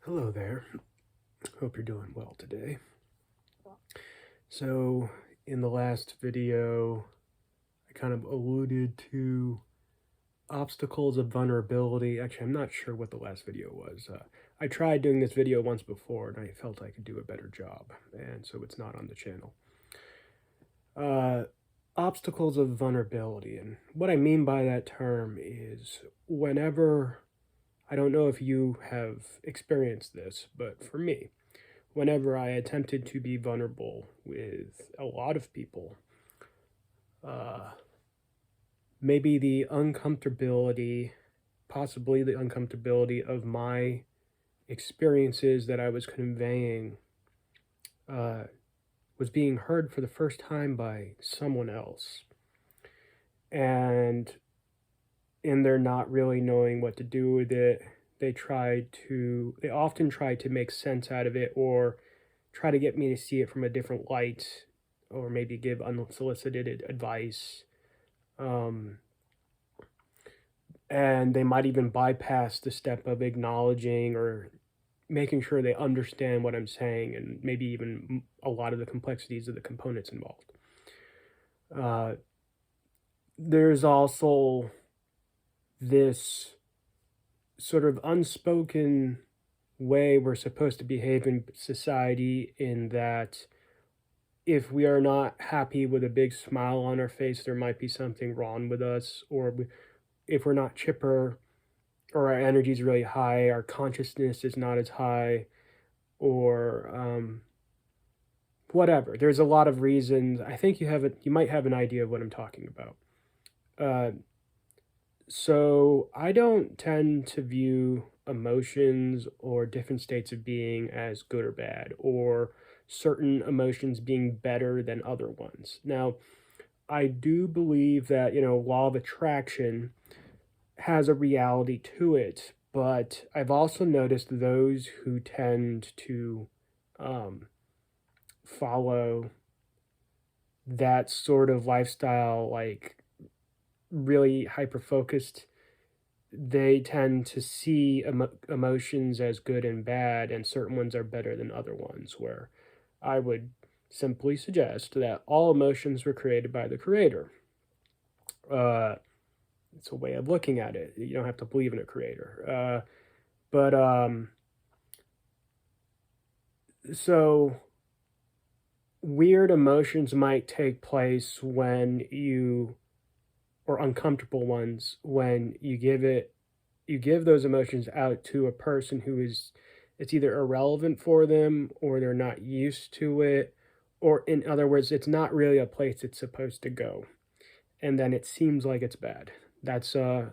Hello there. Hope you're doing well today. So, in the last video, I kind of alluded to obstacles of vulnerability. Actually, I'm not sure what the last video was. I tried doing this video once before and I felt I could do a better job, and so it's not on the channel. Obstacles of vulnerability. And what I mean by that term is whenever, I don't know if you have experienced this, but for me, whenever I attempted to be vulnerable with a lot of people, maybe the uncomfortability, possibly the uncomfortability of my experiences that I was conveying was being heard for the first time by someone else. And in their not really knowing what to do with it, they often try to make sense out of it or try to get me to see it from a different light or maybe give unsolicited advice. And they might even bypass the step of acknowledging or making sure they understand what I'm saying and maybe even a lot of the complexities of the components involved. There's also this sort of unspoken way we're supposed to behave in society, in that if we are not happy with a big smile on our face, there might be something wrong with us, or if we're not chipper or our energy is really high, our consciousness is not as high, or whatever. There's a lot of reasons. I think you might have an idea of what I'm talking about. So I don't tend to view emotions or different states of being as good or bad, or certain emotions being better than other ones. Now, I do believe that, law of attraction has a reality to it, but I've also noticed those who tend to follow that sort of lifestyle, like really hyper focused, they tend to see emotions as good and bad, and certain ones are better than other ones, where I would simply suggest that all emotions were created by the creator. It's a way of looking at it. You don't have to believe in a creator. So weird emotions might take place or uncomfortable ones, when you give those emotions out to a person it's either irrelevant for them, or they're not used to it, or in other words, it's not really a place it's supposed to go. And then it seems like it's bad. That's a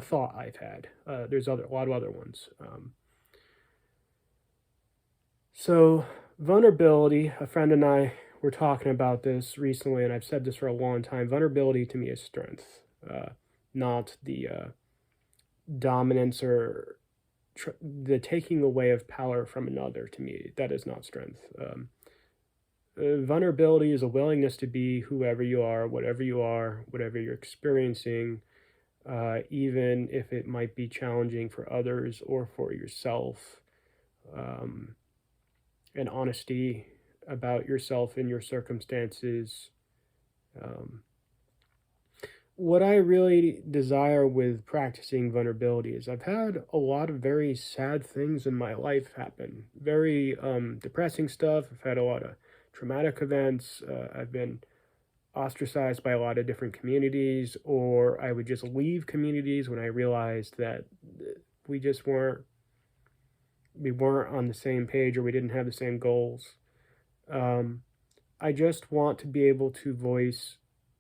thought I've had. There's a lot of other ones. So vulnerability, a friend and I were talking about this recently, and I've said this for a long time. Vulnerability to me is strength, not the dominance or the taking away of power from another. To me, that is not strength. Vulnerability is a willingness to be whoever you are, whatever you're experiencing, even if it might be challenging for others or for yourself. And honesty about yourself and your circumstances. What I really desire with practicing vulnerability is, I've had a lot of very sad things in my life happen. Very depressing stuff. I've had a lot of traumatic events. I've been ostracized by a lot of different communities, or I would just leave communities when I realized that we weren't on the same page, or we didn't have the same goals. I just want to be able to voice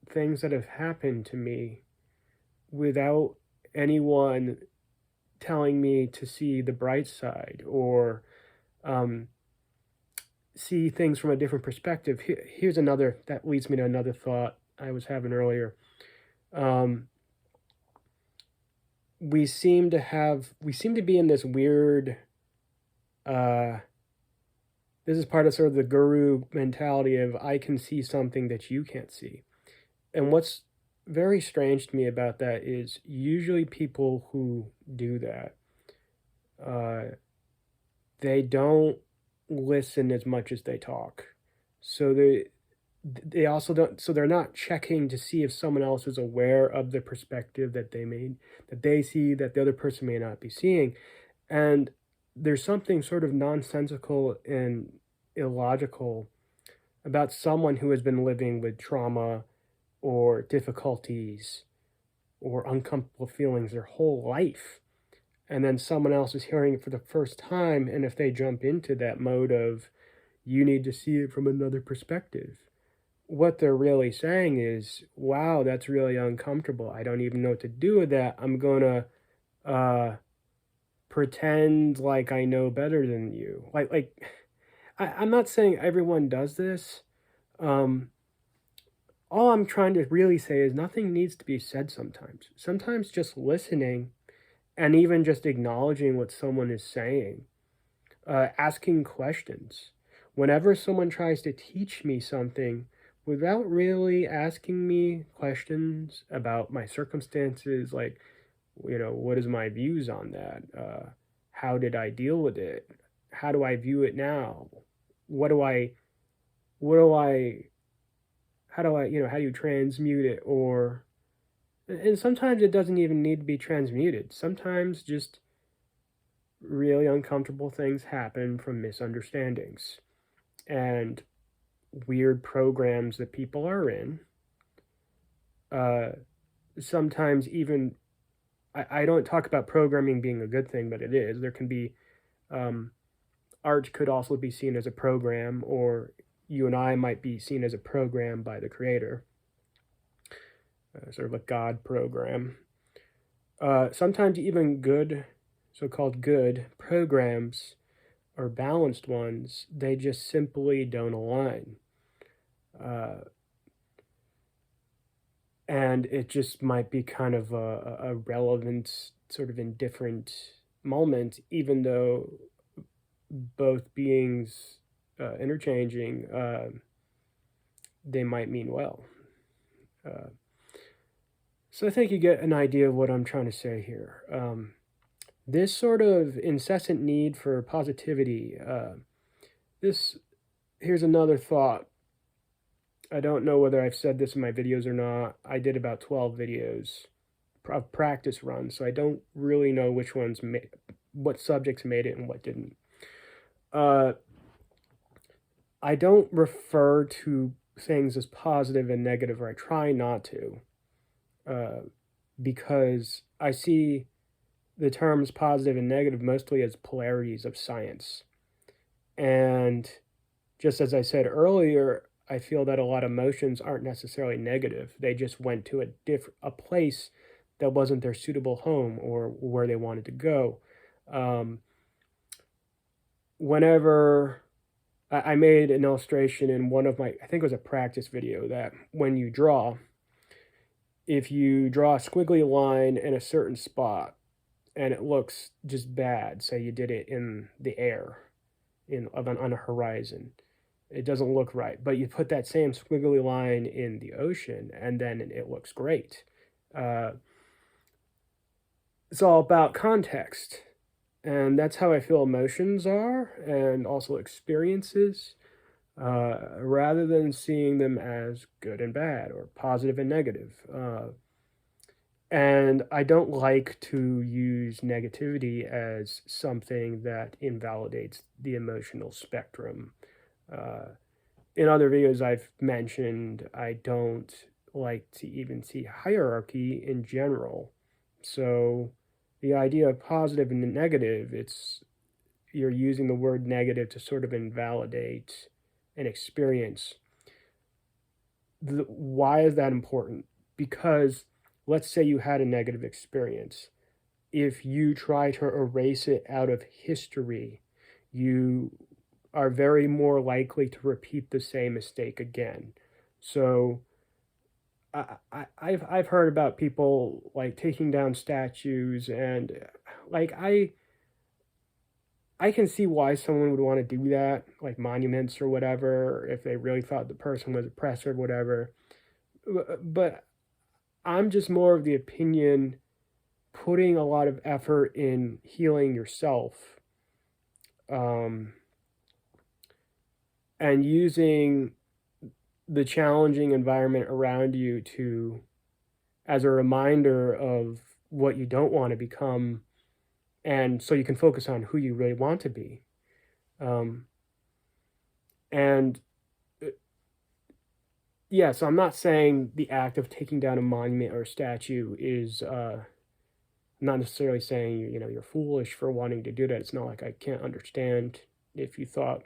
things that have happened to me without anyone telling me to see the bright side, or see things from a different perspective. Here's another, that leads me to another thought I was having earlier. We seem to be in this weird, this is part of sort of the guru mentality of, I can see something that you can't see. And what's very strange to me about that is, usually people who do that they don't listen as much as they talk. So they also don't, so they're not checking to see if someone else is aware of the perspective that they see that the other person may not be seeing. And there's something sort of nonsensical and illogical about someone who has been living with trauma or difficulties or uncomfortable feelings their whole life. And then someone else is hearing it for the first time. And if they jump into that mode of, you need to see it from another perspective, what they're really saying is, wow, that's really uncomfortable. I don't even know what to do with that. I'm going to pretend like I know better than you. I'm not saying everyone does this. Um, all I'm trying to really say is nothing needs to be said sometimes. Sometimes just listening and even just acknowledging what someone is saying, asking questions. Whenever someone tries to teach me something without really asking me questions about my circumstances, like, what is my views on that? How did I deal with it? How do I view it now? What do I, what do I, how do you transmute it? And sometimes it doesn't even need to be transmuted. Sometimes just really uncomfortable things happen from misunderstandings and weird programs that people are in. Uh, Sometimes even, I don't talk about programming being a good thing, but it is. There can be, art could also be seen as a program, or you and I might be seen as a program by the creator, sort of a God program. Sometimes even good, so-called good programs or balanced ones, they just simply don't align. Uh, and it just might be kind of a relevant, sort of indifferent moment, even though both beings interchanging, they might mean well. Uh, so I think you get an idea of what I'm trying to say here. This sort of incessant need for positivity, this here's another thought. I don't know whether I've said this in my videos or not. I did about 12 videos of practice runs, so I don't really know which ones what subjects made it and what didn't. I don't refer to things as positive and negative, or I try not to, because I see the terms positive and negative mostly as polarities of science. And just as I said earlier, I feel that a lot of emotions aren't necessarily negative. They just went to a place that wasn't their suitable home or where they wanted to go. Um, Whenever I made an illustration in one of my, I think it was a practice video, that when you draw, if you draw a squiggly line in a certain spot and it looks just bad, say you did it in the air, on a horizon, it doesn't look right. But you put that same squiggly line in the ocean, and then it looks great. Uh, it's all about context, and that's how I feel emotions are, and also experiences. Rather than seeing them as good and bad or positive and negative. And I don't like to use negativity as something that invalidates the emotional spectrum. Uh, in other videos I've mentioned, I don't like to even see hierarchy in general. So the idea of positive and negative, you're using the word negative to sort of invalidate an experience. Why is that important? Because let's say you had a negative experience. If you try to erase it out of history, you are very more likely to repeat the same mistake again. So I've heard about people like taking down statues, and like I can see why someone would want to do that, like monuments or whatever, if they really thought the person was oppressed or whatever. But I'm just more of the opinion, putting a lot of effort in healing yourself and using the challenging environment around you to as a reminder of what you don't want to become, and so you can focus on who you really want to be. Um, and yeah, so I'm not saying the act of taking down a monument or a statue is not necessarily saying you're foolish for wanting to do that. It's not like I can't understand if you thought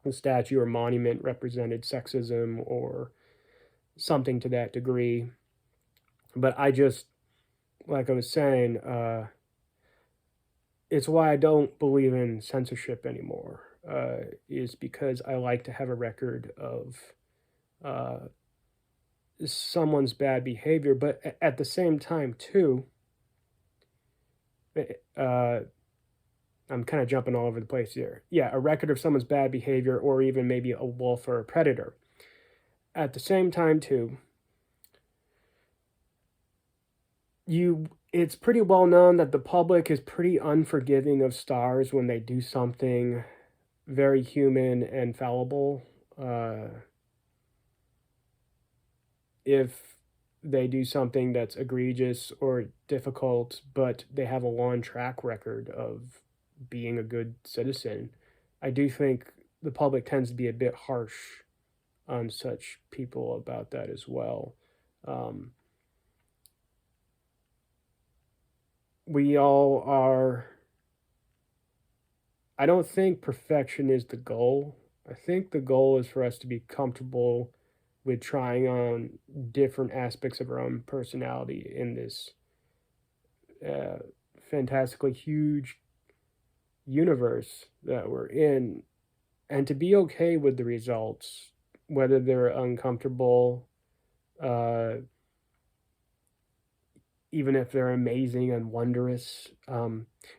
a statue or monument represented sexism or something to that degree. But I just, like I was saying, it's why I don't believe in censorship anymore. Is because I like to have a record of uh, someone's bad behavior, but at the same time too, uh, I'm kind of jumping all over the place here. Yeah, a record of someone's bad behavior, or even maybe a wolf or a predator. At the same time too, it's pretty well known that the public is pretty unforgiving of stars when they do something very human and fallible. If they do something that's egregious or difficult, but they have a long track record of being a good citizen, I do think the public tends to be a bit harsh on such people about that as well. Um, we all are, I don't think perfection is the goal. I think the goal is for us to be comfortable with trying on different aspects of our own personality in this uh, fantastically huge universe that we're in, and to be okay with the results, whether they're uncomfortable, uh, even if they're amazing and wondrous.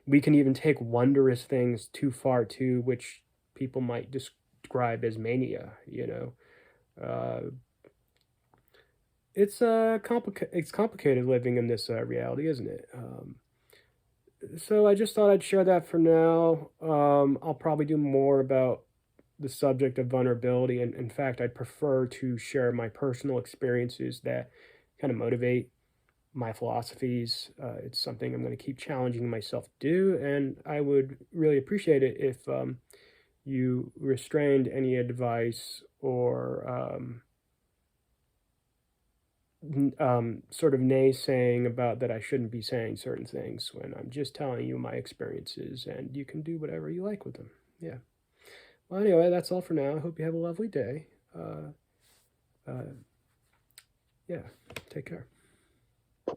We can even take wondrous things too far too, which people might describe as mania. Uh, it's complicated living in this reality, isn't it? So I just thought I'd share that for now. I'll probably do more about the subject of vulnerability, and in fact, I'd prefer to share my personal experiences that kind of motivate my philosophies. It's something I'm going to keep challenging myself to do, and I would really appreciate it if you restrained any advice or sort of naysaying about that I shouldn't be saying certain things when I'm just telling you my experiences, and you can do whatever you like with them. Yeah. Well, anyway, that's all for now. I hope you have a lovely day. Uh, yeah, take care.